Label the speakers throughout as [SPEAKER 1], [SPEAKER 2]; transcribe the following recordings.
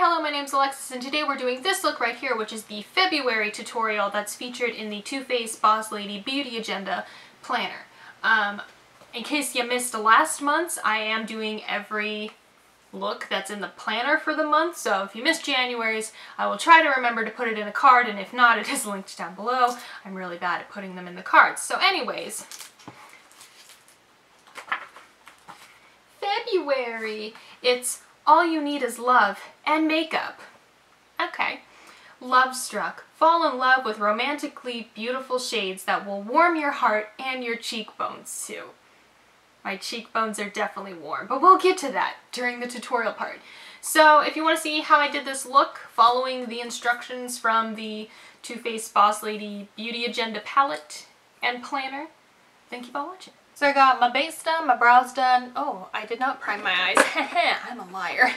[SPEAKER 1] Hi, hello, my name's Alexis, and today we're doing this look right here, which is the February tutorial that's featured in the Too Faced Boss Lady Beauty Agenda planner. In case you missed last month's, I am doing every look that's in the planner for the month, so if you missed January's, I will try to remember to put it in a card, and if not, it is linked down below. I'm really bad at putting them in the cards. So anyways, February, it's all you need is love and makeup. Okay. Love struck. Fall in love with romantically beautiful shades that will warm your heart and your cheekbones too. My cheekbones are definitely warm, but we'll get to that during the tutorial part. So if you want to see how I did this look following the instructions from the Too Faced Boss Lady Beauty Agenda palette and planner, thank you for watching. So I got my base done, my brows done. Oh, I did not prime my eyes. I'm a liar.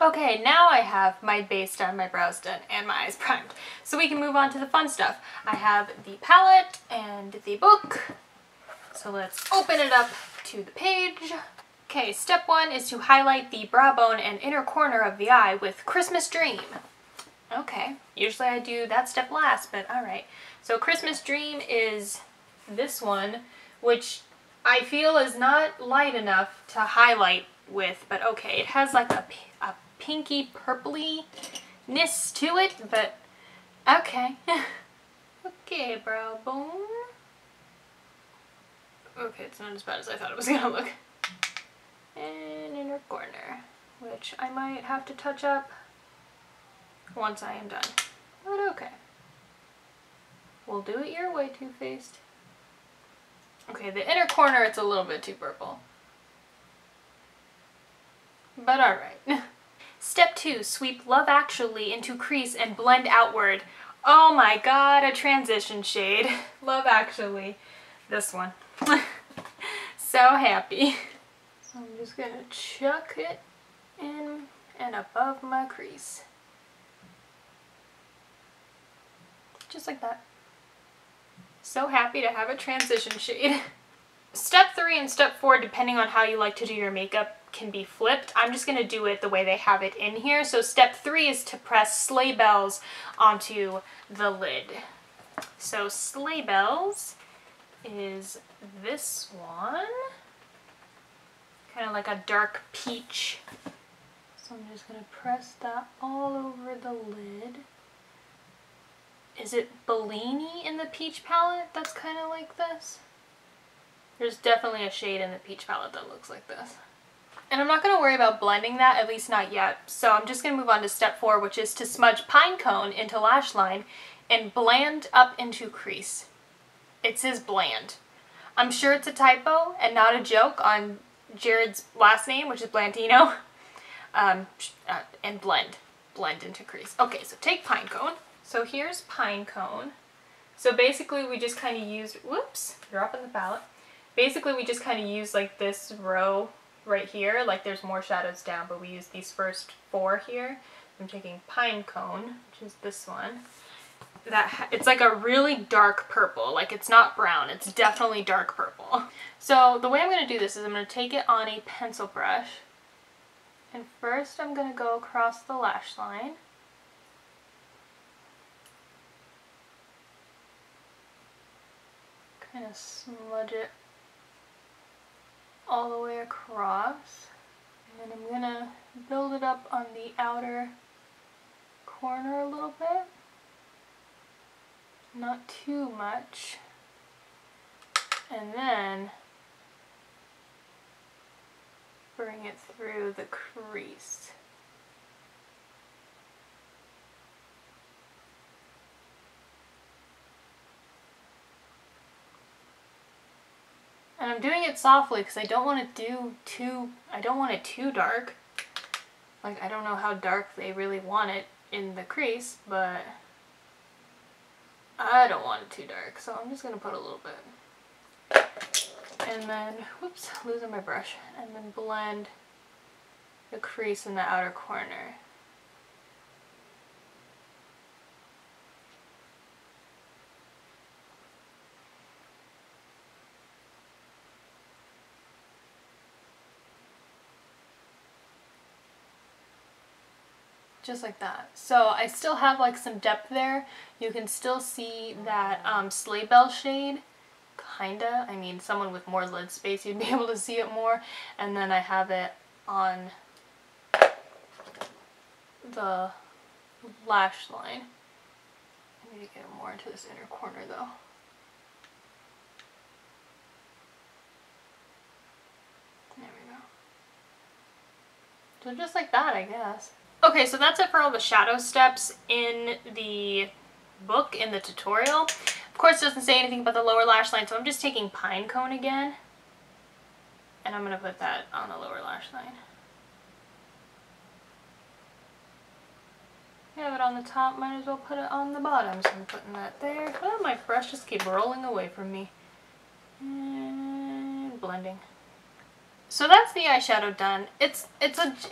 [SPEAKER 1] Okay, now I have my base done, my brows done, and my eyes primed. So we can move on to the fun stuff. I have the palette and the book. So let's open it up to the page. Okay, step one is to highlight the brow bone and inner corner of the eye with Christmas Dream. Okay, usually I do that step last, but alright. So Christmas Dream is this one, which I feel is not light enough to highlight with, but okay, it has like a pinky purply-ness to it, but okay. Okay, brow bone. Okay, it's not as bad as I thought it was gonna look. And inner corner, which I might have to touch up once I am done, but okay. We'll do it your way, Too Faced. Okay, the inner corner, it's a little bit too purple. But alright. Step 2, sweep Love Actually into crease and blend outward. Oh my god, a transition shade. Love Actually. This one. So happy. So I'm just gonna chuck it in and above my crease. Just like that. So happy to have a transition shade. Step 3 and step 4, depending on how you like to do your makeup, can be flipped. I'm just going to do it the way they have it in here. So step 3 is to press Sleigh Bells onto the lid. So Sleigh Bells is this one. Kind of like a dark peach. So I'm just going to press that all over the lid. Is it Bellini in the peach palette that's kind of like this? There's definitely a shade in the peach palette that looks like this. And I'm not going to worry about blending that, at least not yet. So I'm just going to move on to step 4, which is to smudge Pinecone into lash line and blend up into crease. It says bland. I'm sure it's a typo and not a joke on Jared's last name, which is Blandino. And blend. Blend into crease. Okay, so take Pinecone. So here's Pinecone. So basically we just kind of used, whoops, dropping the palette. Basically we just kind of used like this row right here, like there's more shadows down, but we used these first 4 here. I'm taking Pinecone, which is this one. It's like a really dark purple, like it's not brown, it's definitely dark purple. So the way I'm going to do this is I'm going to take it on a pencil brush, and first I'm going to go across the lash line. Kind of smudge it all the way across, and then I'm gonna build it up on the outer corner a little bit, not too much, and then bring it through the crease. And I'm doing it softly because I don't want it too dark. Like, I don't know how dark they really want it in the crease, but I don't want it too dark, so I'm just going to put a little bit. And then, whoops, losing my brush. And then blend the crease in the outer corner. just like that. So I still have like some depth there. You can still see that Sleigh Bell shade, kinda. I mean, someone with more lid space, you'd be able to see it more. And then I have it on the lash line. I need to get it more into this inner corner though. There we go. So just like that, I guess. Okay, so that's it for all the shadow steps in the book, in the tutorial. Of course, it doesn't say anything about the lower lash line, so I'm just taking Pinecone again. And I'm going to put that on the lower lash line. I have it on the top, might as well put it on the bottom. So I'm putting that there. Oh, my brush just keeps rolling away from me. And blending. So that's the eyeshadow done. It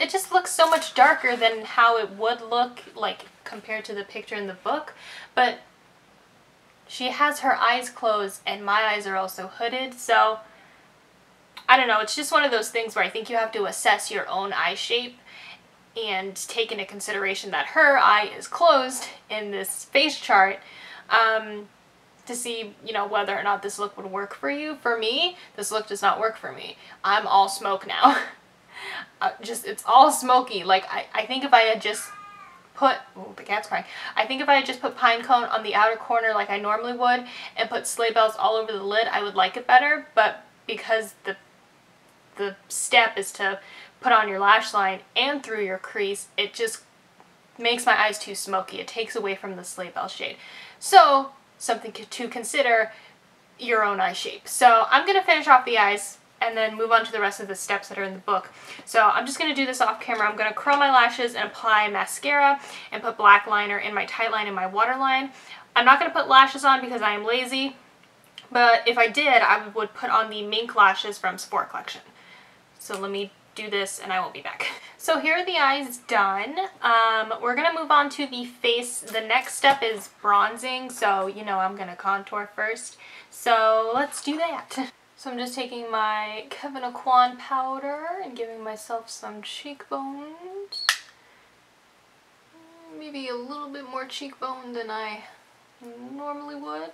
[SPEAKER 1] just looks so much darker than how it would look like compared to the picture in the book. But she has her eyes closed and my eyes are also hooded, so I don't know, it's just one of those things where I think you have to assess your own eye shape and take into consideration that her eye is closed in this face chart to see, you know, whether or not this look would work for you. For me, this look does not work for me. I'm all smoke now. It's all smoky. Like, I think if I had just put, oh, the cat's crying. I think if I had just put Pinecone on the outer corner like I normally would and put sleigh bells all over the lid, I would like it better. But because the step is to put on your lash line and through your crease, it just makes my eyes too smoky. It takes away from the sleigh bell shade. So, something to consider, your own eye shape. So I'm going to finish off the eyes and then move on to the rest of the steps that are in the book. So I'm just going to do this off camera. I'm going to curl my lashes and apply mascara and put black liner in my tight line and my waterline. I'm not going to put lashes on because I am lazy, but if I did, I would put on the mink lashes from Sephora Collection. So let me do this and I will be back. So here are the eyes done. We're going to move on to the face. The next step is bronzing, so you know I'm going to contour first. So let's do that. So I'm just taking my Kevyn Aucoin powder and giving myself some cheekbones. Maybe a little bit more cheekbone than I normally would.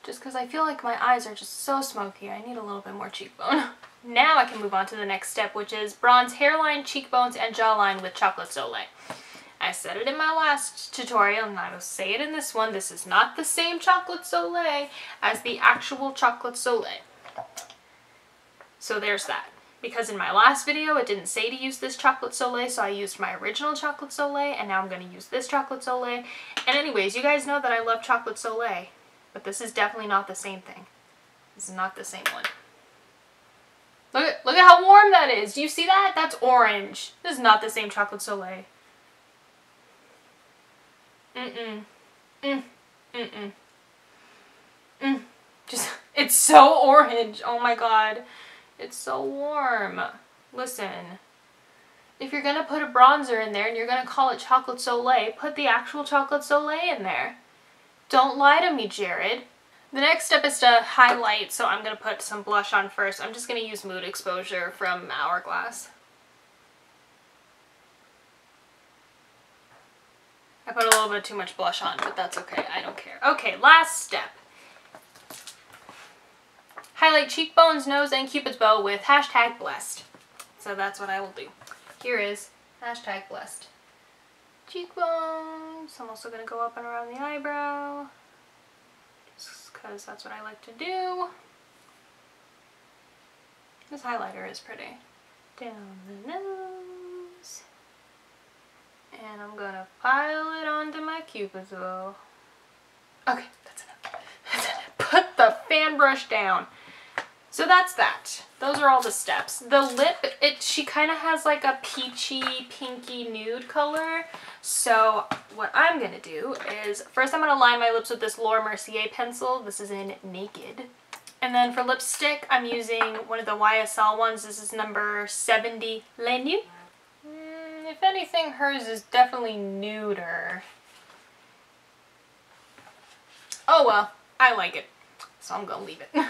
[SPEAKER 1] Just because I feel like my eyes are just so smoky. I need a little bit more cheekbone. Now I can move on to the next step, which is bronze hairline, cheekbones, and jawline with Chocolate Soleil. I said it in my last tutorial, and I will say it in this one. This is not the same Chocolate Soleil as the actual Chocolate Soleil. So there's that. Because in my last video, it didn't say to use this Chocolate Soleil, so I used my original Chocolate Soleil, and now I'm going to use this Chocolate Soleil. And anyways, you guys know that I love Chocolate Soleil, but this is definitely not the same thing. This is not the same one. Look at how warm that is. Do you see that? That's orange. This is not the same Chocolate Soleil. Just, it's so orange. Oh my god. It's so warm. Listen. If you're gonna put a bronzer in there and you're gonna call it Chocolate Soleil, put the actual Chocolate Soleil in there. Don't lie to me, Jared. The next step is to highlight, so I'm going to put some blush on first. I'm just going to use Mood Exposure from Hourglass. I put a little bit too much blush on, but that's okay. I don't care. Okay, last step. Highlight cheekbones, nose, and Cupid's bow with hashtag blessed. So that's what I will do. Here is hashtag blessed. Cheekbones. I'm also going to go up and around the eyebrow, because that's what I like to do. This highlighter is pretty. Down the nose. And I'm gonna pile it onto my Cupid's bow. Okay, that's enough. That's enough. Put the fan brush down. So that's that. Those are all the steps. The lip, she kind of has like a peachy, pinky nude color. So what I'm going to do is, first I'm going to line my lips with this Laurent Mercier pencil. This is in Naked. And then for lipstick, I'm using one of the YSL ones. This is number 70, Les Nude. If anything, hers is definitely nuder. Oh well, I like it. So I'm going to leave it.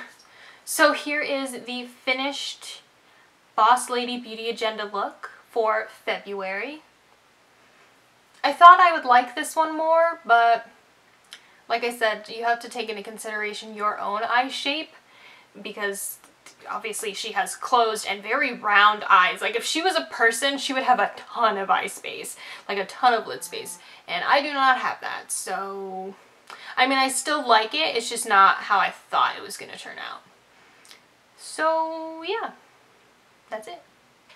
[SPEAKER 1] So here is the finished Boss Lady Beauty Agenda look for February. thought I would like this one more, but like I said, you have to take into consideration your own eye shape, because obviously she has closed and very round eyes. Like if she was a person, she would have a ton of eye space, like a ton of lid space, and I do not have that. So I mean, I still like it, it's just not how I thought it was gonna turn out. So yeah, that's it.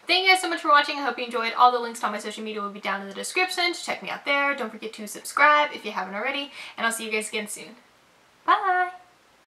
[SPEAKER 1] Thank you guys so much for watching. I hope you enjoyed. All the links to all my social media will be down in the description, so check me out there. Don't forget to subscribe if you haven't already, and I'll see you guys again soon. Bye!